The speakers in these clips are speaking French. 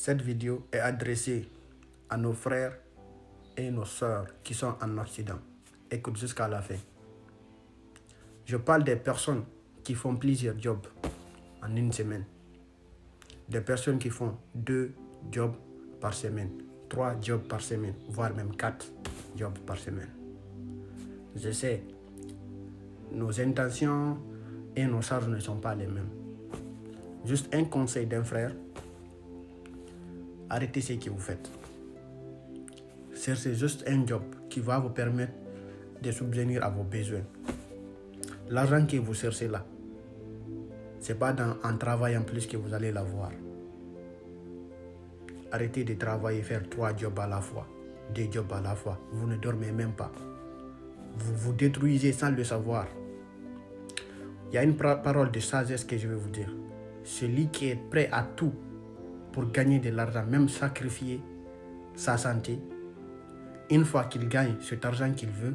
Cette vidéo est adressée à nos frères et nos sœurs qui sont en Occident. Écoute jusqu'à la fin. Je parle des personnes qui font plusieurs jobs en une semaine. Des personnes qui font 2 jobs par semaine, 3 jobs par semaine, voire même 4 jobs par semaine. Je sais, nos intentions et nos charges ne sont pas les mêmes. Juste un conseil d'un frère, arrêtez ce que vous faites. Cherchez juste un job qui va vous permettre de subvenir à vos besoins. L'argent que vous cherchez là, ce n'est pas en travaillant plus que vous allez l'avoir. Arrêtez de travailler, faire 3 jobs à la fois, 2 jobs à la fois. Vous ne dormez même pas. Vous vous détruisez sans le savoir. Il y a une parole de sagesse que je vais vous dire. Celui qui est prêt à tout pour gagner de l'argent, même sacrifier sa santé, une fois qu'il gagne cet argent qu'il veut,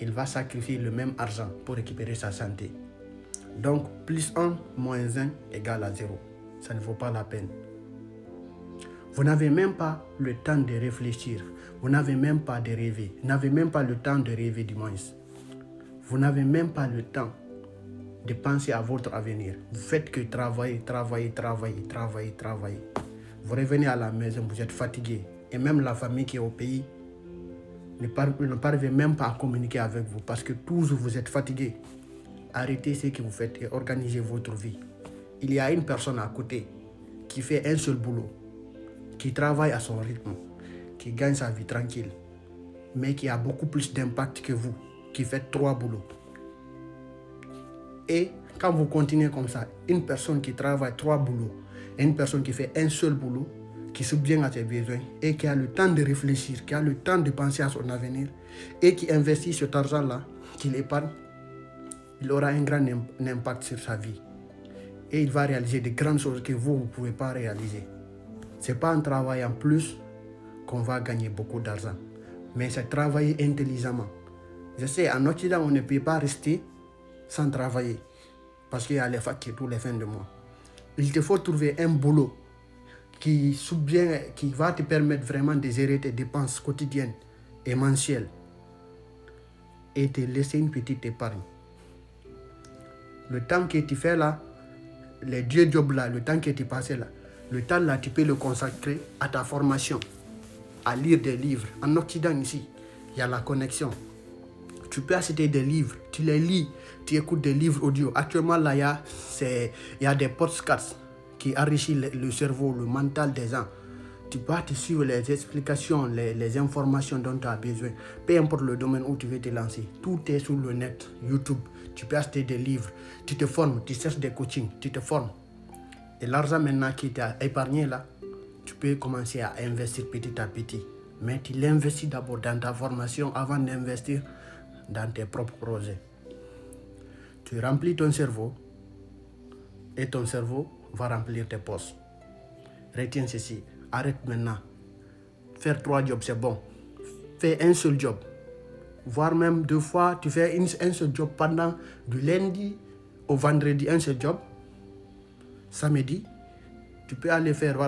il va sacrifier le même argent pour récupérer sa santé. Donc, plus 1 moins 1 égale à 0. Ça ne vaut pas la peine. Vous n'avez même pas le temps de réfléchir. Vous n'avez même pas de rêver. Vous n'avez même pas le temps de rêver du moins. Vous n'avez même pas le temps de penser à votre avenir. Vous faites que travailler. Vous revenez à la maison, vous êtes fatigué. Et même la famille qui est au pays ne parvient même pas à communiquer avec vous parce que toujours vous êtes fatigué. Arrêtez ce que vous faites et organisez votre vie. Il y a une personne à côté qui fait un seul boulot, qui travaille à son rythme, qui gagne sa vie tranquille, mais qui a beaucoup plus d'impact que vous, qui fait 3 boulots. Et quand vous continuez comme ça, une personne qui travaille 3 boulots et une personne qui fait un seul boulot, qui subvient à ses besoins et qui a le temps de réfléchir, qui a le temps de penser à son avenir et qui investit cet argent-là, qu'il épargne, il aura un grand impact sur sa vie. Et il va réaliser de grandes choses que vous ne pouvez pas réaliser. Ce n'est pas en travaillant plus qu'on va gagner beaucoup d'argent, mais c'est travailler intelligemment. Je sais, en Occident, on ne peut pas rester sans travailler parce qu'il y a les factures tous les fins de mois. Il te faut trouver un boulot qui va te permettre vraiment de gérer tes dépenses quotidiennes et mensuelles et te laisser une petite épargne. Le temps que tu fais là, les 2 jobs là, le temps que tu passes là, le temps là, tu peux le consacrer à ta formation, à lire des livres. En Occident ici, il y a la connexion. Tu peux acheter des livres, tu les lis, tu écoutes des livres audio. Actuellement là, il y a des podcasts qui enrichissent le cerveau, le mental des gens. Tu peux te suivre les explications, les informations dont tu as besoin. Peu importe le domaine où tu veux te lancer. Tout est sur le net, YouTube. Tu peux acheter des livres, tu te formes, tu cherches des coachings, tu te formes. Et l'argent maintenant qui t'a épargné là, tu peux commencer à investir petit à petit. Mais tu l'investis d'abord dans ta formation avant d'investir dans tes propres projets. Tu remplis ton cerveau et ton cerveau va remplir tes poches. Retiens ceci, arrête maintenant. Faire 3 jobs, c'est bon. Fais un seul job. Voire même 2 fois, tu fais un seul job pendant du lundi au vendredi, un seul job. Samedi, tu peux aller faire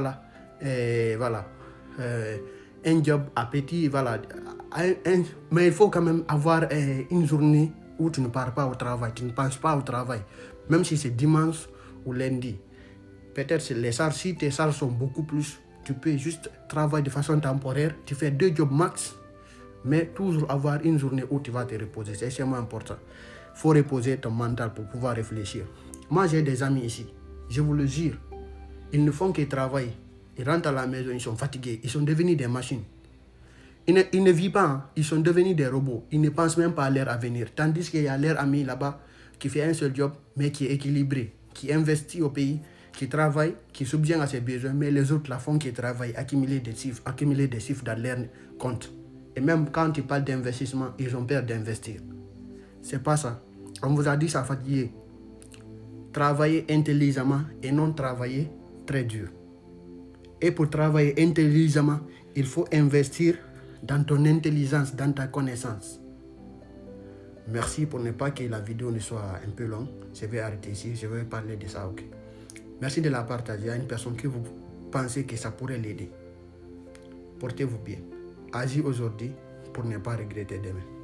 un job à petit, mais il faut quand même avoir une journée où tu ne pars pas au travail, tu ne penses pas au travail, même si c'est dimanche ou lundi. Peut-être les charges, si tes charges sont beaucoup plus, tu peux juste travailler de façon temporaire, tu fais 2 jobs max, mais toujours avoir une journée où tu vas te reposer, c'est extrêmement important. Il faut reposer ton mental pour pouvoir réfléchir. Moi j'ai des amis ici, je vous le jure, ils ne font que travailler. Ils rentrent à la maison, ils sont fatigués, ils sont devenus des machines. Ils ne vivent pas, hein. Ils sont devenus des robots. Ils ne pensent même pas à leur avenir. Tandis qu'il y a leur ami là-bas qui fait un seul job, mais qui est équilibré, qui investit au pays, qui travaille, qui subvient à ses besoins, mais les autres la font qui travaillent, accumuler des chiffres dans leur compte. Et même quand ils parlent d'investissement, ils ont peur d'investir. C'est pas ça. On vous a dit ça fatigué. Travailler intelligemment et non travailler très dur. Et pour travailler intelligemment, il faut investir dans ton intelligence, dans ta connaissance. Merci pour ne pas que la vidéo ne soit un peu longue. Je vais arrêter ici, je vais parler de ça. Okay. Merci de la partager à une personne que vous pensez que ça pourrait l'aider. Portez-vous bien. Agis aujourd'hui pour ne pas regretter demain.